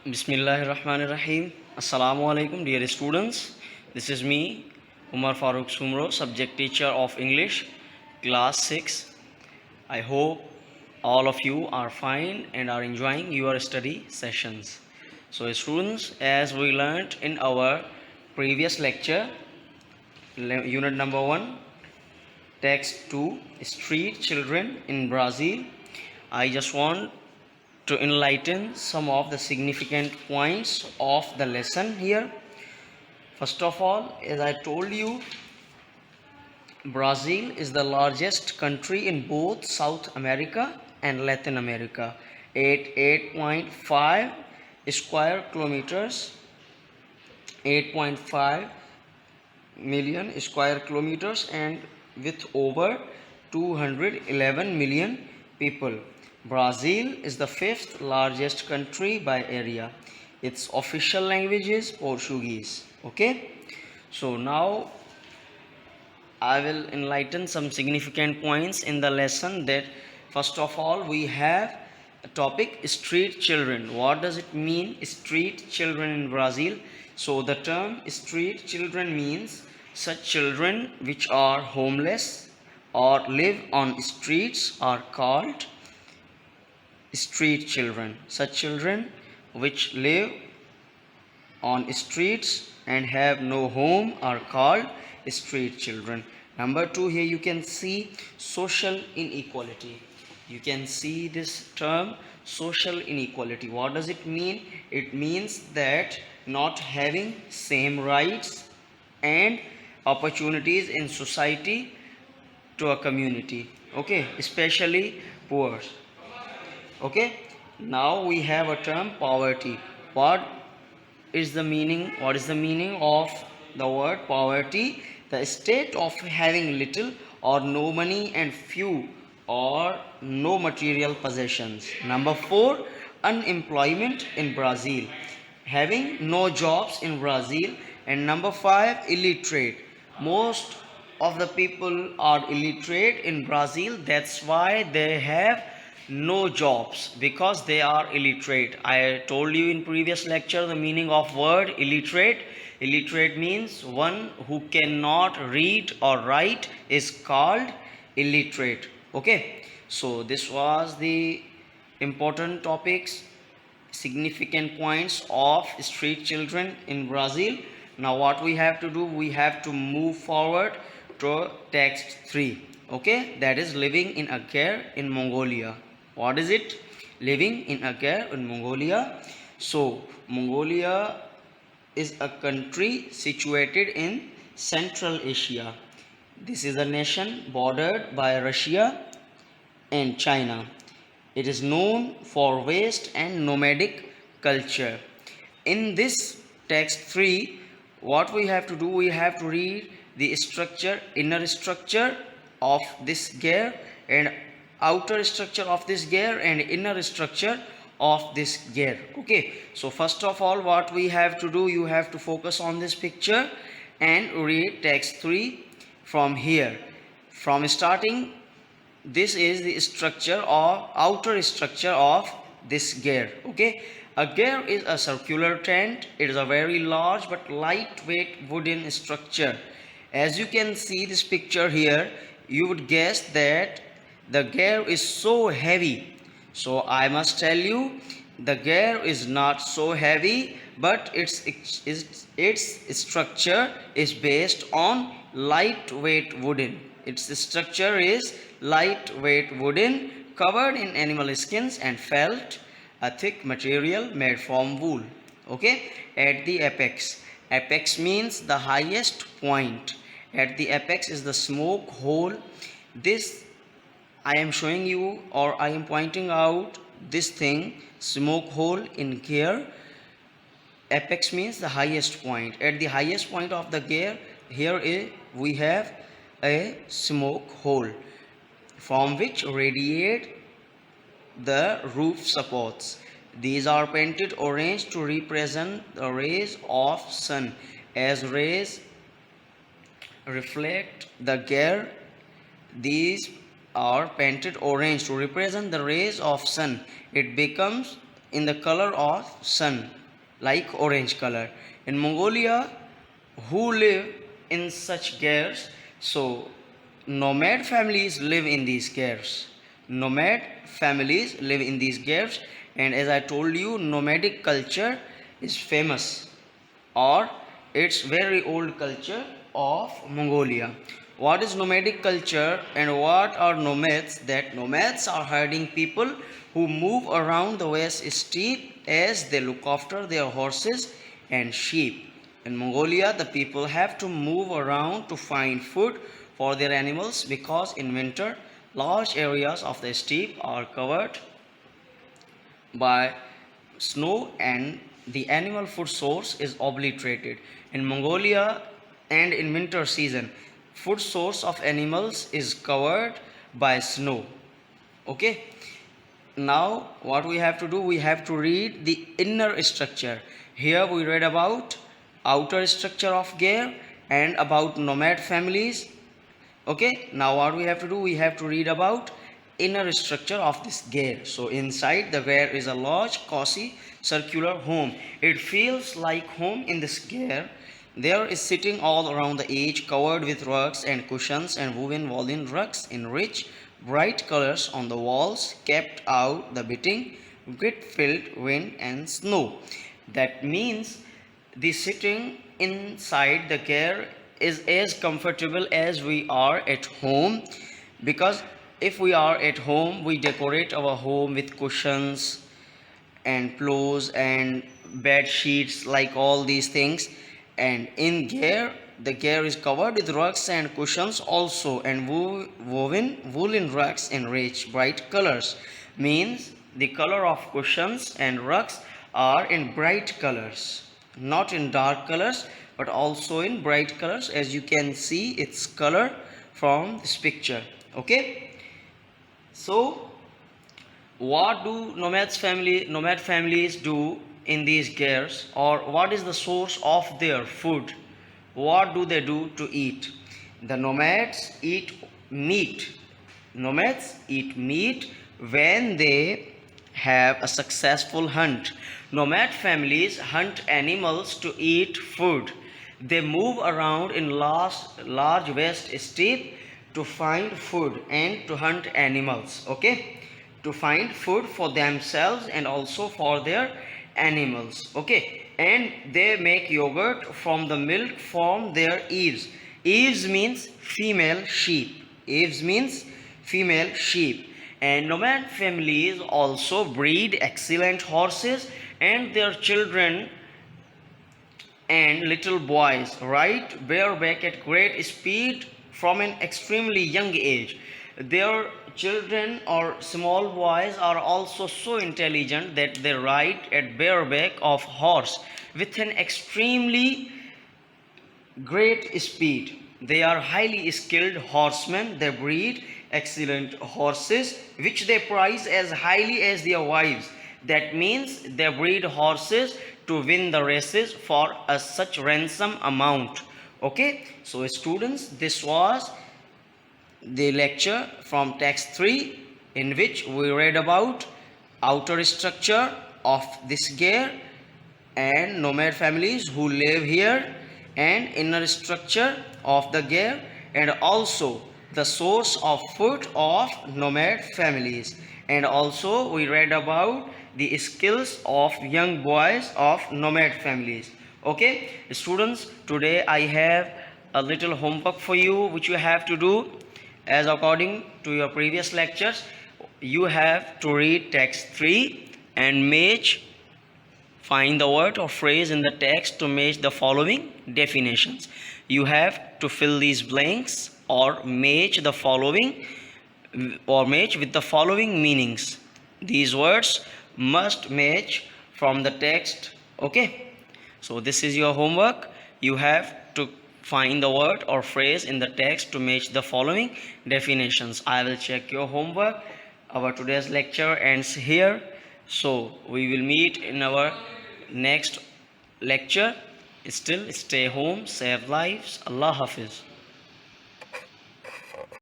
Bismillahirrahmanirrahim. Assalamu alaikum, dear students. This is me, Umar Farooq Sumro, subject teacher of English, class 6. I hope all of you are fine and are enjoying your study sessions. So, students, as we learnt in our previous lecture, unit number 1, text 2, street children in Brazil, I just want to enlighten some of the significant points of the lesson here. First of all, as I told you, Brazil is the largest country in both South America and Latin America at 8.5 square kilometers, 8.5 million square kilometers, and with over 211 million people. Brazil is the fifth largest country by area. Its official language is Portuguese. Okay, so now I will enlighten some significant points in the lesson. That first of all, we have a topic, street children. What does it mean, street children in Brazil? So the term street children means such children which are homeless or live on streets are called street children. Such children which live on streets and have no home are called street children. Number 2, here you can see social inequality. You can see this term, social inequality. What does it mean? It means that not having same rights and opportunities in society to a community. Okay, especially poor. Okay, now we have a term, poverty. What is the meaning of the word poverty? The state of having little or no money and few or no material possessions. Number 4, unemployment in Brazil, having no jobs in Brazil. And number 5, illiterate. Most of the people are illiterate in Brazil. That's why they have no jobs, because they are illiterate. I told you in previous lecture the meaning of word illiterate. Illiterate means one who cannot read or write is called illiterate. Okay, so this was the important topics, significant points of street children in Brazil. Now what we have to do, we have to move forward to text 3. Okay, that is living in Ager in Mongolia. What is it? Living in Ager in Mongolia. So Mongolia is a country situated in Central Asia. This is a nation bordered by Russia and China. It is known for waste and nomadic culture. In this text 3, what we have to do, we have to read the structure, inner structure of this gear, and outer structure of this gear, and inner structure of this gear. Okay, so first of all, what we have to do, you have to focus on this picture and read text 3 from here. From starting, this is the structure or outer structure of this gear. Okay, a gear is a circular tent. It is a very large but lightweight wooden structure. As you can see this picture here, you would guess that the gear is so heavy. So I must tell you, the gear is not so heavy, but its structure is based on lightweight wooden. Its structure is lightweight wooden, covered in animal skins and felt, a thick material made from wool. Okay, at the apex. Apex means the highest point. At the apex is the smoke hole. This I am showing you, or I am pointing out this thing, smoke hole in gear. Apex means the highest point. At the highest point of the gear, here we have a smoke hole from which radiate the roof supports. These are painted orange to represent the rays of sun. As rays reflect the gear, these are painted orange to represent the rays of sun. It becomes in the color of sun, like orange color. In Mongolia, who live in such gears, so nomad families live in these gears. Nomad families live in these gears, and as I told you, nomadic culture is famous, or it's very old culture of Mongolia. What is nomadic culture and what are nomads? That nomads are herding people who move around the West steppe as they look after their horses and sheep. In Mongolia, the people have to move around to find food for their animals because in winter, large areas of the steppe are covered by snow and the animal food source is obliterated. In Mongolia and in winter season, food source of animals is covered by snow. Okay, now what we have to do, we have to read the inner structure. Here we read about outer structure of gear and about nomad families. Okay, now what we have to do, we have to read about inner structure of this gear. So inside the gear is a large cozy circular home. It feels like home in this gear. There is sitting all around the edge covered with rugs and cushions and woven woolen rugs in rich bright colors on the walls kept out the beating grit filled wind and snow. That means the sitting inside the gear is as comfortable as we are at home, because if we are at home we decorate our home with cushions and pillows and bed sheets, like all these things, and in gear the gear is covered with rugs and cushions also, and woven woolen rugs in rich bright colors. Means the color of cushions and rugs are in bright colors, not in dark colors but also in bright colors, as you can see its color from this picture. Okay, so what do nomad families do in these gears, or what is the source of their food? What do they do to eat? The nomads eat meat. Nomads eat meat when they have a successful hunt. Nomad families hunt animals to eat food. They move around in large vast steppe to find food and to hunt animals. Okay, to find food for themselves and also for their animals. Okay, and they make yogurt from the milk from their eaves. Eaves means female sheep. Eaves means female sheep. And nomad families also breed excellent horses, and their children and little boys ride bareback at great speed from an extremely young age. Their children or small boys are also so intelligent that they ride at bareback of horse with an extremely great speed. They are highly skilled horsemen. They breed excellent horses which they prize as highly as their wives. That means they breed horses to win the races for such ransom amount. Okay, so students, this was the lecture from text 3, in which we read about outer structure of this gear and nomad families who live here, and inner structure of the gear, and also the source of food of nomad families. And also we read about the skills of young boys of nomad families. Okay, students, today I have a little homework for you which you have to do. As according to your previous lectures, you have to read text 3 and find the word or phrase in the text to match the following definitions. You have to fill these blanks or match the following, or match with the following meanings. These words must match from the text. Okay, so this is your homework. You have to find the word or phrase in the text to match the following definitions. I will check your homework. Our today's lecture ends here, so we will meet in our next lecture. Still stay home, save lives. Allah Hafiz.